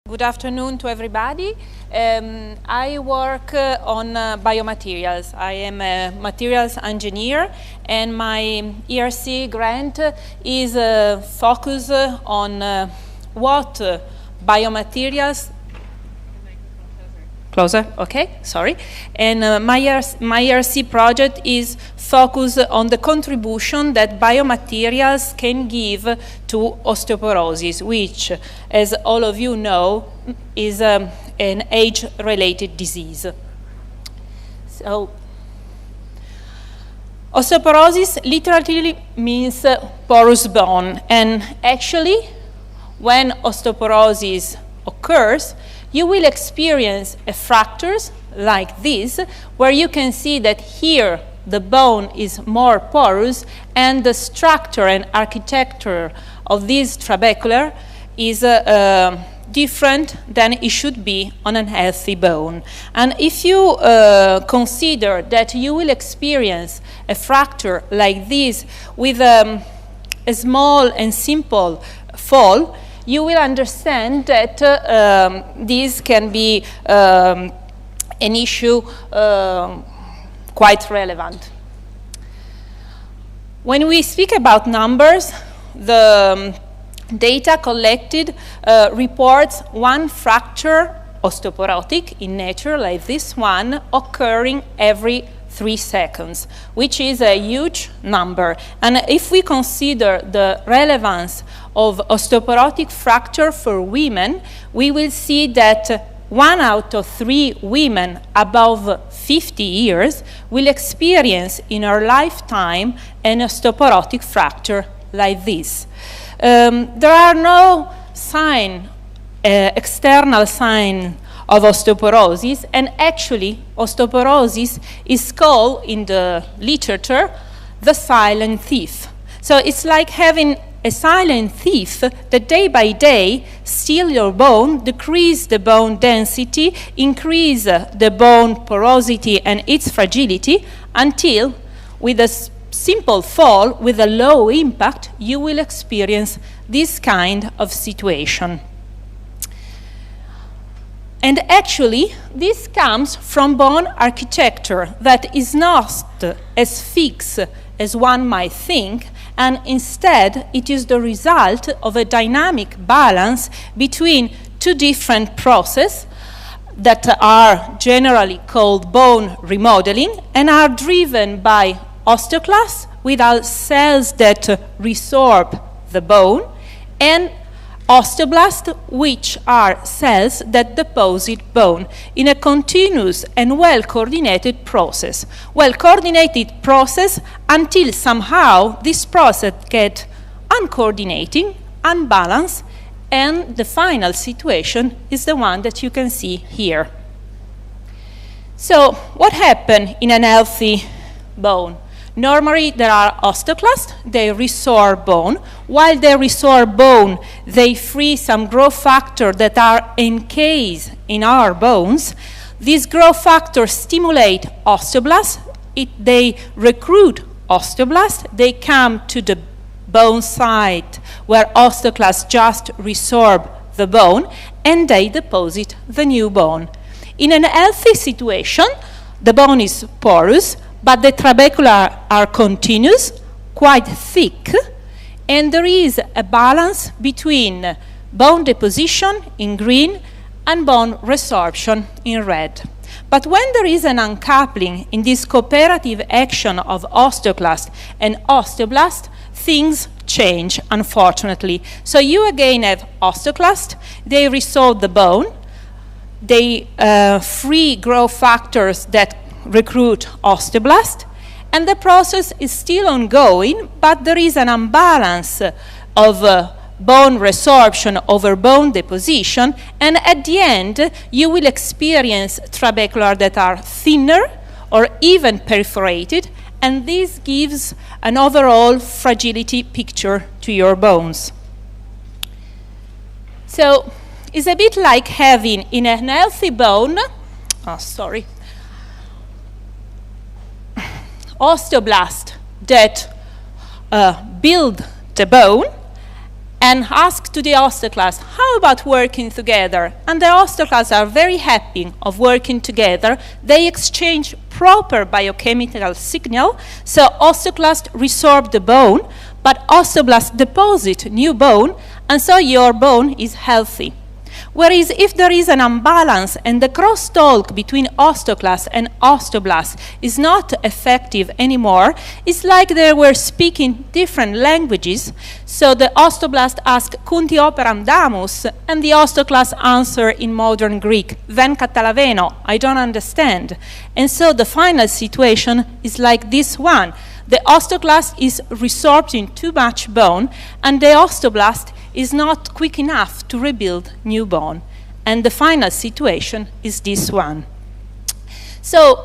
Good afternoon to everybody. I work on biomaterials. I am a materials engineer, and my ERC grant is focused on what biomaterials. Closer, okay, sorry. And my ERC project is focused on the contribution that biomaterials can give to osteoporosis, which, as all of you know, is an age-related disease. So, osteoporosis literally means porous bone, and actually, when osteoporosis occurs, you will experience a fractures like this, where you can see that here the bone is more porous and the structure and architecture of this trabecular is different than it should be on a healthy bone. And if you consider that you will experience a fracture like this with a small and simple fall, you will understand that this can be an issue quite relevant. When we speak about numbers, the data collected reports one fracture osteoporotic in nature, like this one, occurring every 3 seconds, which is a huge number. And if we consider the relevance of osteoporotic fracture for women, we will see that 1 out of 3 women above 50 years will experience in her lifetime an osteoporotic fracture like this. There are no external sign of osteoporosis, and actually osteoporosis is called in the literature the silent thief. So it's like having a silent thief that day by day steal your bone, decrease the bone density, increase the bone porosity and its fragility, until with a simple fall with a low impact you will experience this kind of situation. And actually, this comes from bone architecture that is not as fixed as one might think, and instead it is the result of a dynamic balance between 2 different processes that are generally called bone remodeling and are driven by osteoclasts without cells that resorb the bone, and osteoblasts, which are cells that deposit bone in a continuous and well-coordinated process. Well-coordinated process until somehow this process gets uncoordinated, unbalanced, and the final situation is the one that you can see here. So, what happens in a healthy bone? Normally, there are osteoclasts, they resorb bone. While they resorb bone, they free some growth factors that are encased in our bones. These growth factors stimulate osteoblasts, they recruit osteoblasts, they come to the bone site where osteoclasts just resorb the bone, and they deposit the new bone. In a healthy situation, the bone is porous, but the trabecula are continuous, quite thick, and there is a balance between bone deposition in green and bone resorption in red. But when there is an uncoupling in this cooperative action of osteoclast and osteoblast, things change, unfortunately. So you again have osteoclast, they resorb the bone, they free growth factors that recruit osteoblast, and the process is still ongoing, but there is an imbalance of bone resorption over bone deposition, and at the end you will experience trabecular that are thinner or even perforated, and this gives an overall fragility picture to your bones. So it's a bit like having in a healthy bone, osteoblast that build the bone, and ask to the osteoclasts, how about working together? And the osteoclasts are very happy of working together. They exchange proper biochemical signal, so osteoclasts resorb the bone, but osteoblasts deposit new bone, and so your bone is healthy. Whereas if there is an imbalance and the crosstalk between osteoclasts and osteoblasts is not effective anymore, it's like they were speaking different languages. So the osteoblast asks, "Kunti operam damus?" and the osteoclast answer in modern Greek, "Ven catalaveno, I don't understand." And so the final situation is like this one. The osteoclast is resorbing too much bone, and the osteoblast is not quick enough to rebuild new bone. And the final situation is this one. So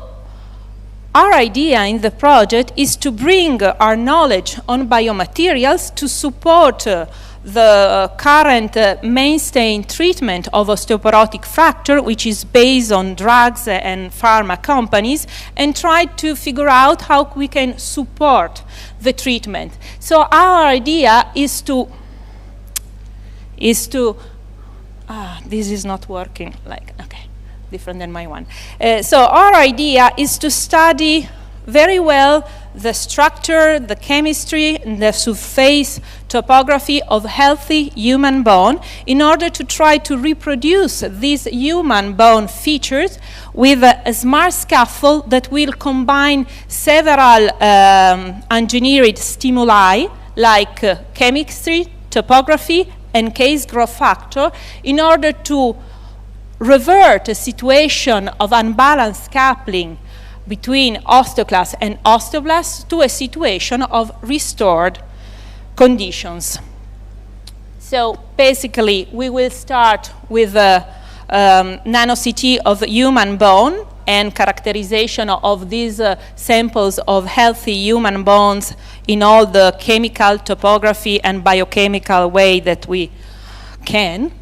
our idea in the project is to bring our knowledge on biomaterials to support the current mainstay treatment of osteoporotic fracture, which is based on drugs and pharma companies, and try to figure out how we can support the treatment. So our idea is to this is not working, like, okay, different than my one. So our idea is to study very well the structure, the chemistry, and the surface topography of healthy human bone in order to try to reproduce these human bone features with a smart scaffold that will combine several engineered stimuli like chemistry, topography, and case growth factor in order to revert a situation of unbalanced coupling between osteoclasts and osteoblasts to a situation of restored conditions. So basically, we will start with a nano-CT of human bone and characterization of these samples of healthy human bones in all the chemical, topography, and biochemical way that we can.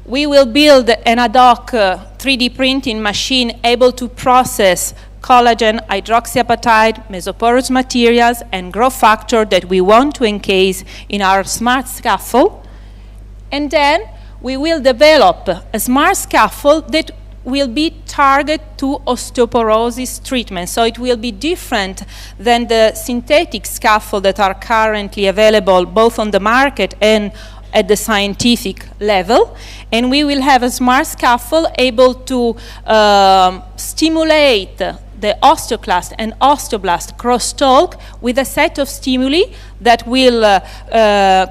We will build an ad hoc 3D printing machine able to process collagen, hydroxyapatite, mesoporous materials, and growth factor that we want to encase in our smart scaffold. And then we will develop a smart scaffold that will be targeted to osteoporosis treatment. So it will be different than the synthetic scaffold that are currently available both on the market and at the scientific level. And we will have a smart scaffold able to stimulate the osteoclast and osteoblast crosstalk with a set of stimuli that will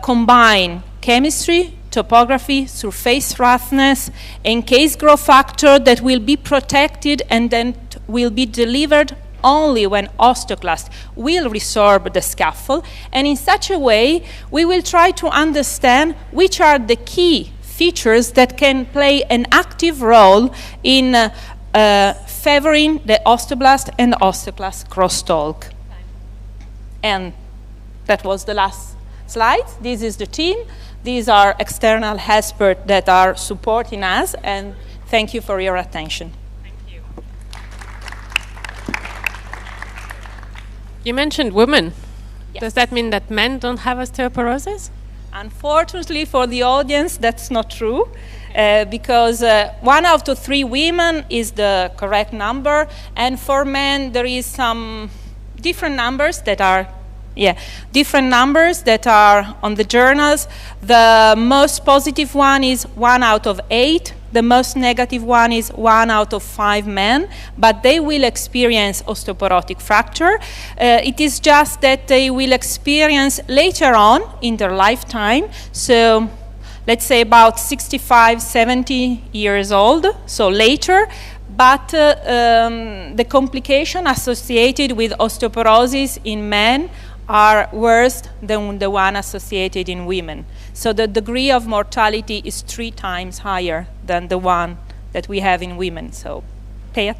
combine chemistry, topography, surface roughness, and case growth factor that will be protected and then will be delivered only when osteoclast will resorb the scaffold. And in such a way, we will try to understand which are the key features that can play an active role in favoring the osteoblast and osteoclast crosstalk. And that was the last slide. This is the team. These are external experts that are supporting us, and thank you for your attention. Thank you. You mentioned women. Yes. Does that mean that men don't have osteoporosis? Unfortunately for the audience, that's not true, because 1 out of 3 women is the correct number, and for men there is some different numbers that are on the journals. The most positive one is 1 out of 8. The most negative one is 1 out of 5 men, but they will experience osteoporotic fracture. It is just that they will experience later on in their lifetime. So let's say about 65, 70 years old, so later. But the complication associated with osteoporosis in men are worse than the one associated in women. So the degree of mortality is 3 times higher than the one that we have in women. So pay attention.